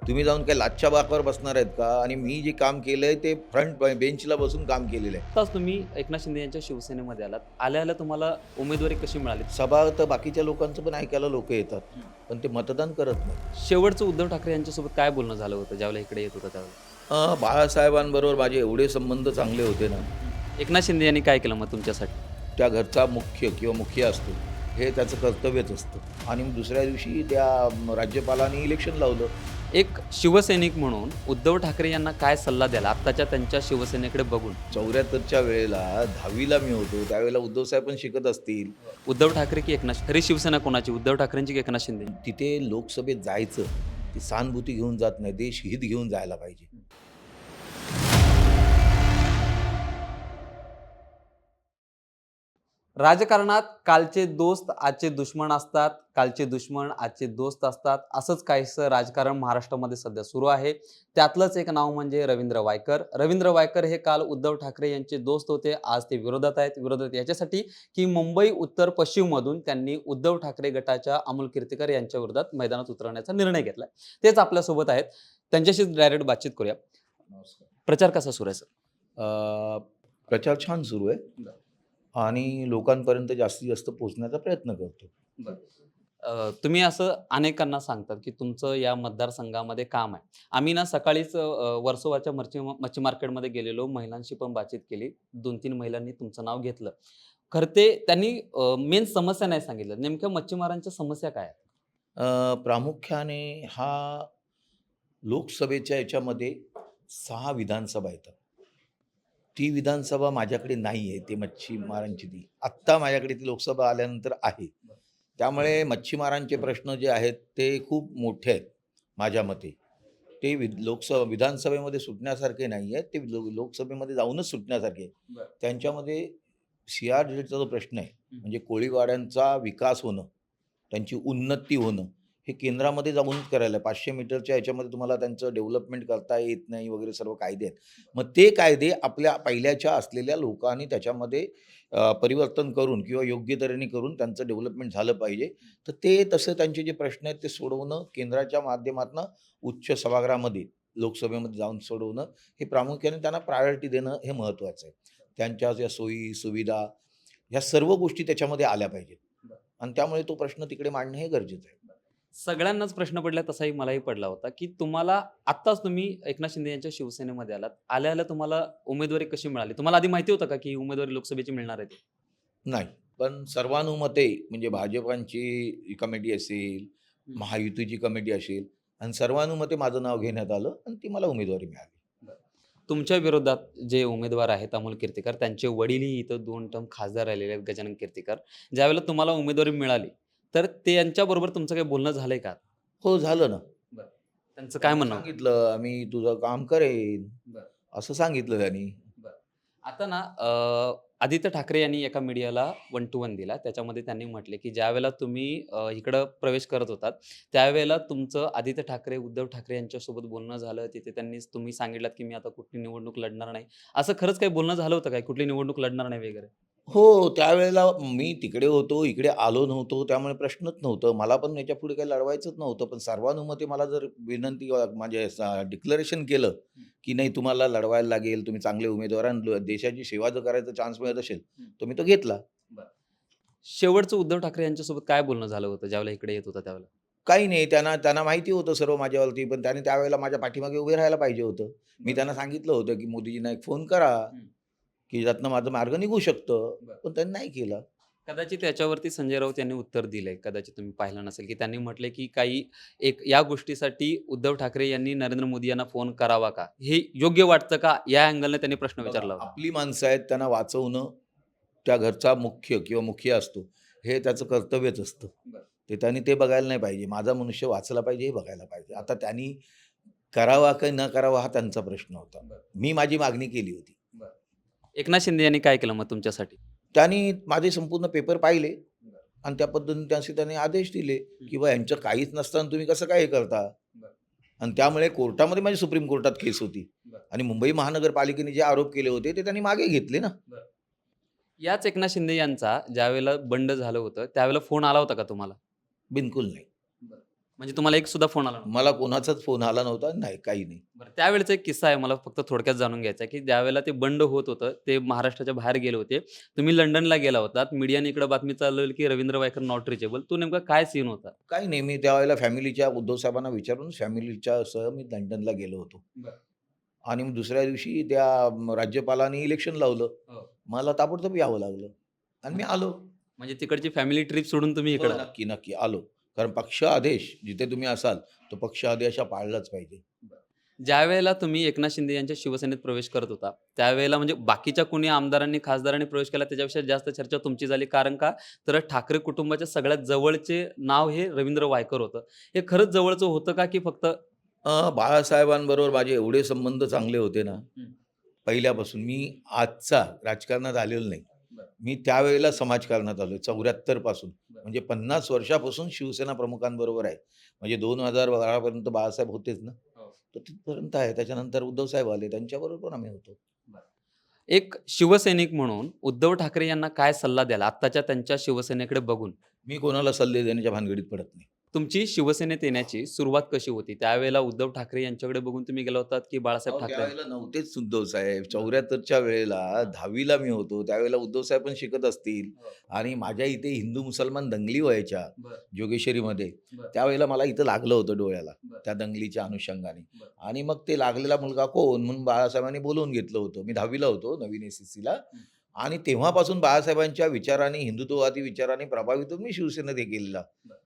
तुम्ही जाऊन काय लाच्छा बाकावर बसणार आहेत का? आणि मी जे काम केलंय ते फ्रंट बेंचला बसून काम केलेलं आहे. आत्ताच तुम्ही एकनाथ शिंदे यांच्या शिवसेनेमध्ये आलात. आल्या-आल्या तुम्हाला उमेदवारी कशी मिळाली? सभा तर बाकीच्या लोकांचं पण ऐकायला लोकं येतात. पण ते मतदान करत नाहीत. शेवटचं उद्धव ठाकरे यांच्यासोबत काय बोलणं झालं होतं ज्यावेळेला इकडे येत होता त्यावेळेला? बाळासाहेबांबरोबर माझे एवढे संबंध चांगले होते ना, एकनाथ शिंदे यांनी काय केलं मग तुमच्यासाठी? त्या घरचा मुख्य किंवा मुखिया असतो, हे त्याचं कर्तव्यच असतं. आणि दुसऱ्या दिवशी त्या राज्यपालांनी इलेक्शन लावलं. एक शिवसैनिक म्हणून उद्धव ठाकरे यांना काय सल्ला द्याल आत्ताच्या त्यांच्या शिवसेनेकडे बघून? 74च्या वेळेला 10वीला मी होतो, त्यावेळेला उद्धवसाहेब पण शिकत असतील. उद्धव ठाकरे की एकनाथ खरी शिवसेना कोणाची? उद्धव ठाकरेंची की एकनाथ शिंदे? तिथे लोकसभेत जायचं, ती सहानुभूती घेऊन जात नाही, देशहित घेऊन जायला पाहिजे. राजकारणात कालचे दोस्त आजचे दुश्मन असतात, कालचे दुश्मन आजचे दोस्त असतात. असंच काहीसं राजकारण महाराष्ट्रामध्ये सध्या सुरू आहे. त्यातलंच एक नाव म्हणजे रवींद्र वायकर. रवींद्र वायकर हे काल उद्धव ठाकरे यांचे दोस्त होते. आज ते विरोधात आहेत. विरोधात याच्यासाठी की मुंबई उत्तर पश्चिममधून त्यांनी उद्धव ठाकरे गटाच्या अमोल कीर्तीकर यांच्या विरोधात मैदानात उतरण्याचा निर्णय घेतलाय. तेच आपल्यासोबत आहेत. त्यांच्याशीच डायरेक्ट बातचीत करूया. नमस्कार. प्रचार कसा सुरू आहे सर? प्रचार छान सुरू आहे आणि लोकांपर्यंत जास्तीत जास्त पोहोचण्याचा प्रयत्न करतो. तुम्ही असं अनेकांना सांगतात, की तुमचं या मतदारसंघामध्ये काम आहे. आम्ही ना सकाळीच वर्सोवाच्या मच्छी मार्केटमध्ये गेलेलो. महिलांशी पण बातचीत केली. 2-3 महिलांनी तुमचं नाव घेतलं. खरं ते त्यांनी मेन समस्या नाही सांगितलं. नेमक्या मच्छीमारांच्या समस्या काय आहेत? प्रामुख्याने हा लोकसभेच्या याच्यामध्ये 6 विधानसभा येतात. ती विधानसभा माझ्याकडे नाही आहे. ते मच्छीमारांची ती. आत्ता माझ्याकडे ती लोकसभा आल्यानंतर आहे. त्यामुळे मच्छीमारांचे प्रश्न जे आहेत ते खूप मोठे आहेत माझ्या मते. ते विधानसभेमध्ये सुटण्यासारखे नाही आहेत. ते लोकसभेमध्ये जाऊनच सुटण्यासारखे आहेत. त्यांच्यामध्ये CRZचा जो प्रश्न आहे, म्हणजे कोळीवाड्यांचा विकास होणं, त्यांची उन्नती होणं, हे केंद्रामध्ये जाऊनच करायला आहे. 500 मीटरच्या ह्याच्यामध्ये तुम्हाला त्यांचं डेव्हलपमेंट करता येत नाही वगैरे सर्व कायदे आहेत. मग ते कायदे आपल्या पहिल्याच्या असलेल्या लोकांनी त्याच्यामध्ये परिवर्तन करून किंवा योग्य तऱ्हेने करून त्यांचं डेव्हलपमेंट झालं पाहिजे. तर ते तसं त्यांचे जे प्रश्न आहेत ते सोडवणं केंद्राच्या माध्यमातनं उच्च सभागृहामध्ये, लोकसभेमध्ये जाऊन सोडवणं, हे प्रामुख्याने त्यांना प्रायोरिटी देणं हे महत्त्वाचं आहे. त्यांच्या ज्या सोयी, सुविधा ह्या सर्व गोष्टी त्याच्यामध्ये आल्या पाहिजेत आणि त्यामुळे तो प्रश्न तिकडे मांडणं हे गरजेचं आहे. सगळ्यांनाच प्रश्न पडला तसाही मलाही पडला होता, की तुम्हाला आत्ताच तुम्ही एकनाथ शिंदे यांच्या शिवसेनेमध्ये आलात. आल्या-आल्या तुम्हाला उमेदवारी कशी मिळाली? तुम्हाला आधी माहिती होतं का, की ही उमेदवारी लोकसभेची मिळणार आहे ती? नाही, पण सर्वानुमते म्हणजे भाजपांची कमिटी असेल, हं. महायुतीची कमिटी असेल आणि सर्वानुमते माझं नाव घेण्यात आलं आणि ती मला उमेदवारी मिळाली. तुमच्या विरोधात जे उमेदवार आहेत अमोल कीर्तीकर, त्यांचे वडीलही इथं 2 टर्म खासदार राहिलेले आहेत गजानन कीर्तीकर. ज्यावेळेला तुम्हाला उमेदवारी मिळाली, तर त्यांच्याबरोबर तुमचं काही बोलणं झालंय का? हो, झालं ना. बरं. त्यांचं काय त्यांनी म्हणणं होतं? सांगितलं, "आम्ही तुझं काम करेन." बरं. असं सांगितलं त्यांनी. बरं. आता ना आदित्य ठाकरे यांनी एका मीडियाला 1 to 1 दिला. त्याच्यामध्ये त्यांनी म्हटले, की ज्यावेळेला तुम्ही इकडं प्रवेश करत होतात, त्यावेळेला तुमचं आदित्य ठाकरे, उद्धव ठाकरे यांच्यासोबत बोलणं झालं. तिथे तुम्ही सांगितलात, की मी आता कुठली निवडणूक लढणार नाही. असं खरंच काही बोलणं झालं होतं काय? कुठली निवडणूक लढणार नाही वगैरे? हो, त्यावेळेला मी तिकडे होतो, इकडे आलो नव्हतो, त्यामुळे प्रश्नच नव्हतं. मला पण याच्यापुढे काही लढवायचंच नव्हतं. पण सर्वानुमते मला जर विनंती म्हणजे डिक्लेरेशन केलं, की नाही तुम्हाला लढवायला लागेल, तुम्ही चांगले उमेदवार आणि देशाची सेवा जर करायचा चान्स मिळत असेल, तर मी तो घेतला. शेवटचं उद्धव ठाकरे यांच्यासोबत काय बोलणं झालं होतं ज्यावेळेला इकडे येत होता त्यावेळेला? काही नाही, त्यांना त्यांना माहिती होतं सर्व माझ्यावरती, पण त्यांनी त्यावेळेला माझ्या पाठीमागे उभे राहायला पाहिजे होतं. मी त्यांना सांगितलं होतं, की मोदीजींना एक फोन करा, की ज्यातनं माझं मार्ग निघू शकतं, पण त्यांनी नाही केलं. कदाचित याच्यावरती संजय राऊत यांनी उत्तर दिलंय. कदाचित तुम्ही पाहिलं नसेल, की त्यांनी म्हटलंय, की काही एक या गोष्टीसाठी उद्धव ठाकरे यांनी नरेंद्र मोदी यांना फोन करावा का? हे योग्य वाटतं का? या अँगलने त्यांनी प्रश्न बघा, विचारला होता. आपली माणसं आहेत, त्यांना वाचवणं त्या घरचा मुख्य किंवा मुखिया असतो, हे त्याचं कर्तव्यच असतं. ते त्यांनी ते बघायला नाही पाहिजे. माझा मनुष्य वाचला पाहिजे हे बघायला पाहिजे. आता त्यांनी करावा की न करावा हा त्यांचा प्रश्न होता. मी माझी मागणी केली होती. एकनाथ शिंदे यांनी काय केलं मग तुमच्यासाठी? त्यांनी माझे संपूर्ण पेपर पाहिले आणि त्या पद्धतीने त्यांनी आदेश दिले, की "बा यांचं काहीच नसताना तुम्ही कसं काय हे करता?" आणि त्यामुळे कोर्टामध्ये माझी सुप्रीम कोर्टात केस होती आणि मुंबई महानगरपालिकेने जे आरोप केले होते ते त्यांनी मागे घेतले ना. याच एकनाथ शिंदे यांचा ज्यावेळेला बंड झालं होतं, त्यावेळेला फोन आला होता का तुम्हाला? बिलकुल नाही. म्हणजे तुम्हाला एक सुद्धा फोन आला नव्हता? मला कोणाचाच फोन आला नव्हता. नाही, काही नाही. बरं, त्यावेळेचा एक किस्सा आहे मला फक्त थोडक्यात जाणून घ्यायचा आहे, की ज्यावेळेला ते बंड होत होतं, ते महाराष्ट्राच्या बाहेर गेले होते. तुम्ही लंडनला गेला होतात. मीडियाने इकडे बातमी चालवली, की रवींद्र वायकर नॉट रिचेबल. तो नेमका काय सीन होता? काही नाही. मी त्यावेळेला फॅमिलीच्या उद्धव साहेबांना विचारून फॅमिलीच्या सह मी लंडनला गेलो होतो. बरं. आणि मग दुसऱ्या दिवशी त्या राज्यपालांनी इलेक्शन लावलं. हो. मला ताबडतोब यावं लागलं आणि मी आलो. म्हणजे तिकडची फॅमिली ट्रिप सोडून तुम्ही हो, इकडं आलात. नक्की, नक्की आलो. कारण पक्ष आदेश जिथे तुम्ही असाल, तो पक्ष आदेश हा पाळलाच पाहिजे. ज्यावेळेला तुम्ही एकनाथ शिंदे यांच्या शिवसेनेत प्रवेश करत होता, त्यावेळेला म्हणजे बाकीच्या कोणी आमदारांनी, खासदारांनी प्रवेश केला त्याच्यापेक्षा जास्त चर्चा तुमची झाली. कारण का? तर ठाकरे कुटुंबाच्या सगळ्यात जवळचे नाव हे रवींद्र वायकर होतं. हे खरंच जवळचं होतं का, की फक्त बाळासाहेबांबरोबर माझे एवढे संबंध चांगले होते ना, हं. पहिल्यापासून. मी आजचा राजकारणात आलेलो नाही. बरं. मी त्यावेळेला समाजकारणात आलोय 74 पासून. बरं. म्हणजे 50 वर्षापासून शिवसेना प्रमुखांबरोबर आहे. म्हणजे 2012 पर्यंत बाळासाहेब होतेच ना. हो. तर तिथपर्यंत आहे. त्याच्यानंतर उद्धव साहेब आले. त्यांच्याबरोबर पण आम्ही होतो. एक शिवसैनिक म्हणून उद्धव ठाकरे यांना काय सल्ला द्याल आत्ताच्या त्यांच्या शिवसेनेकडे बघून? मी कोणाला सल्ले देण्याच्या भानगडीत पडत नाही. तुमची शिवसेनेत येण्याची सुरुवात कशी होती? त्यावेळेला उद्धव ठाकरे यांच्याकडे बघून तुम्ही गेला होतात, की बाळासाहेब अहो, ठाकरे? त्यावेळेला नव्हतेच उद्धव साहेब. 74च्या वेळेला 10वीला मी होतो. त्यावेळेला उद्धव साहेब पण शिकत असतील हो. आणि माझ्या इथे हिंदू मुसलमान दंगली व्हायच्या बरं. जोगेश्वरीमध्ये. बरं. त्यावेळेला मला इथं लागलं होतं डोळ्याला, बरं. त्या दंगलीच्या अनुषंगाने. बरं. आणि मग ते लागलेला मुलगा कोण म्हणून बाळासाहेबांनी बोलावून घेतलं होतं. मी 10वीला होतो, नवीन एस-एस-सीला. आणि तेव्हापासून बाळासाहेबांच्या विचाराने, हिंदुत्ववादी विचाराने प्रभावित होऊन मी शिवसेनेत हे केलेला. बरं.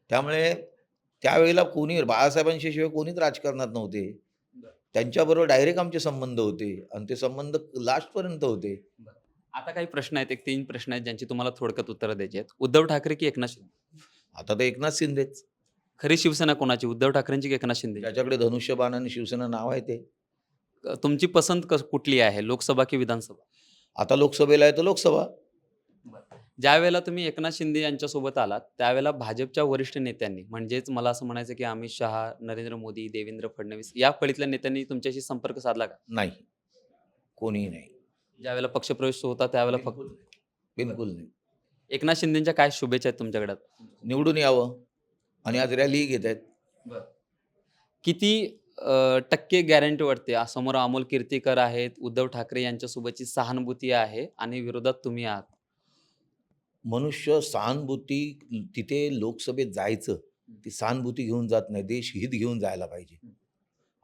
त्यामुळे त्यावेळेला कोणी बाळासाहेबांच्या शिवाय कोणीच राजकारणात नव्हते. बरं. त्यांच्याबरोबर डायरेक्ट आमचे संबंध होते आणि ते संबंध लास्टपर्यंत होते. आता काही प्रश्न आहेत, एक 3 प्रश्न आहेत ज्यांची तुम्हाला थोडक्यात उत्तरं द्यायची आहेत. उद्धव ठाकरे की एकनाथ शिंदे? आता तर एकनाथ शिंदेच. खरी शिवसेना कोणाची? उद्धव ठाकरेंची की एकनाथ शिंदे? ज्याच्याकडे धनुष्यबाण आणि शिवसेना नाव आहे ते. तुमची पसंत कुठली आहे? लोकसभा की विधानसभा? आता लोकसभेला आहे तर लोकसभा. ज्यावेळेला तुम्ही एकनाथ शिंदे यांच्यासोबत आलात, त्यावेळेला भाजपच्या वरिष्ठ नेत्यांनी म्हणजेच मला असं म्हणायचं की अमित शहा, नरेंद्र मोदी, देवेंद्र फडणवीस या फळीतल्या नेत्यांनी तुमच्याशी संपर्क साधला का? नाही. कोणीही नाही. ज्यावेळेला पक्षप्रवेश होता त्यावेळेला फक्त बिलकुल नाही. बिलकुल नाही. एकनाथ शिंदेच्या काय शुभेच्छा आहेत तुमच्याकडे? निवडून यावं आणि आज रॅलीही घेत आहेत. किती टक्के गॅरंटी वाटते? समोर अमोल कीर्तीकर आहेत, उद्धव ठाकरे यांच्यासोबतची सहानुभूती आहे आणि विरोधात तुम्ही आहात. मनुष्य सहानुभूती तिथे लोकसभेत जायचं, ती सहानुभूती घेऊन जात नाही. देशहित घेऊन जायला पाहिजे.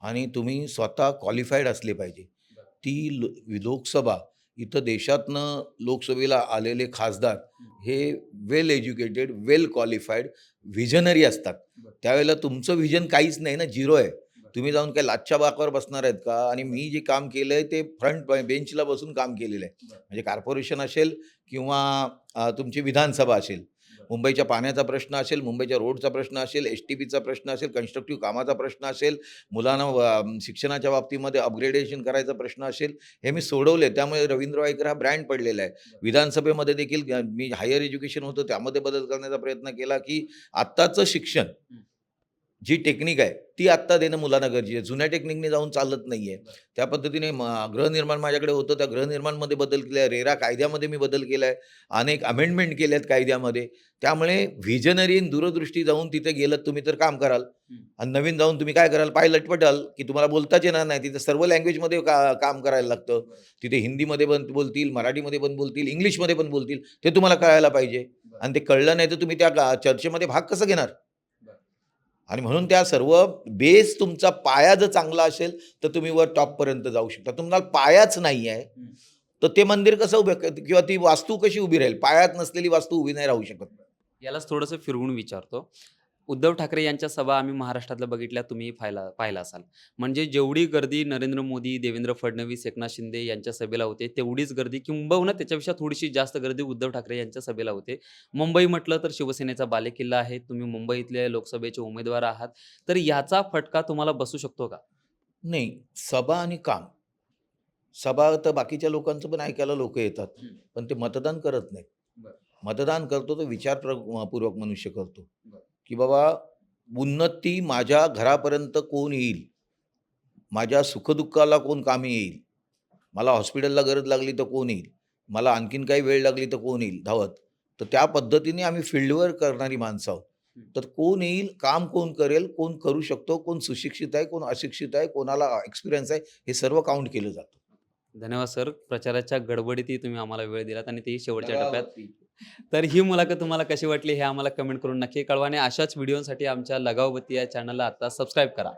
आणि तुम्ही स्वतः क्वालिफाईड असले पाहिजे. ती लोकसभा इथं देशातनं लोकसभेला आलेले खासदार हे वेल एज्युकेटेड, वेल क्वालिफाईड, व्हिजनरी असतात. त्यावेळेला तुमचं व्हिजन काहीच नाही ना, झिरो आहे. तुम्ही जाऊन काय लाच्छा बाकावर बसणार आहेत का? आणि मी जे काम केलंय ते फ्रंट बेंचला बसून काम केलेलं आहे. म्हणजे कॉर्पोरेशन असेल किंवा तुमची विधानसभा असेल. मुंबईच्या पाण्याचा प्रश्न असेल, मुंबईच्या रोडचा प्रश्न असेल, एस-टी-पीचा प्रश्न असेल, कन्स्ट्रक्टिव्ह कामाचा प्रश्न असेल, मुलांना शिक्षणाच्या बाबतीमध्ये अपग्रेडेशन करायचा प्रश्न असेल, हे मी सोडवले. त्यामुळे रवींद्र वायकर हा ब्रँड पडलेला आहे. विधानसभेमध्ये देखील मी हायर एज्युकेशन होतं त्यामध्ये बदल करण्याचा प्रयत्न केला, की आत्ताचं शिक्षण जी टेक्निक आहे ती आत्ता देणं मुलांना गरजेचं आहे. जुन्या टेक्निकने जाऊन चालत नाहीये. त्या पद्धतीने गृहनिर्माण माझ्याकडे होतं. त्या गृहनिर्माणमध्ये बदल केला आहे. रेरा कायद्यामध्ये मी बदल केला आहे. अनेक अमेंडमेंट केल्या आहेत कायद्यामध्ये. त्यामुळे व्हिजनरी आणि दूरदृष्टी जाऊन तिथे गेलत तुम्ही तर काम कराल. आणि नवीन जाऊन तुम्ही काय कराल? पाय लटपटाल, की तुम्हाला बोलताच येणार नाही. तिथे सर्व लँग्वेजमध्ये काम करायला लागतं. तिथे हिंदीमध्ये पण बोलतील, मराठीमध्ये पण बोलतील, इंग्लिशमध्ये पण बोलतील. ते तुम्हाला कळायला पाहिजे. आणि ते कळलं नाही तर तुम्ही त्या चर्चेमध्ये भाग कसं घेणार? आणि म्हणून त्या सर्व बेस तुमचा पाया जर चांगला असेल तर तुम्ही वर टॉपपर्यंत जाऊ शकता. तुम्हाला पायाच नाही आहे तर ते मंदिर कसं उभं किंवा ती वास्तू कशी उभी राहील? पायात नसलेली वास्तू उभी नाही राहू शकत. यालाच थोडंसं फिरवून विचारतो. उद्धव ठाकरे यांच्या सभा आम्ही महाराष्ट्रातल्या बघितल्या, तुम्ही पाहिला असाल. म्हणजे जेवढी गर्दी नरेंद्र मोदी, देवेंद्र फडणवीस, एकनाथ शिंदे यांच्या सभेला होते, तेवढीच गर्दी किंबहुना त्याच्यापेक्षा थोडीशी जास्त गर्दी उद्धव ठाकरे यांच्या सभेला होते. मुंबई म्हटलं तर शिवसेनेचा बालेकिल्ला आहे. तुम्ही मुंबईतले लोकसभेचे उमेदवार आहात. तर याचा फटका तुम्हाला बसू शकतो का? नाही, सभा आणि काम. सभा तर बाकीच्या लोकांचं पण ऐकायला लोकं येतात. पण ते मतदान करत नाहीत. मतदान करतो तो विचारपूर्वक मनुष्य करतो. की बाबा उन्नती माझ्या घरापर्यंत कोण येईल? माझ्या सुखदुःखाला कोण कामी येईल? मला हॉस्पिटलला गरज लागली तर कोण येईल? मला आणखीन काही वेळ लागली तर कोण येईल धावत? तर त्या पद्धतीने आम्ही फील्डवर करणारी माणसं आहोत. तर कोण येईल, काम कोण करेल, कोण करू शकतो, कोण सुशिक्षित आहे, कोण अशिक्षित आहे, कोणाला एक्सपिरियन्स आहे, हे सर्व काउंट केलं जातं. धन्यवाद सर. प्रचाराच्या गडबडीतही तुम्ही आम्हाला वेळ दिलात आणि तेही शेवटच्या टप्प्यात. लगावती. तर ही मुलाखत तुम्हाला कशी वाटली हे आम्हाला कमेंट करून नक्की कळवा आणि अशाच व्हिडिओसाठी आमच्या लगावबत्ती या चॅनलला आता सबस्क्राईब करा.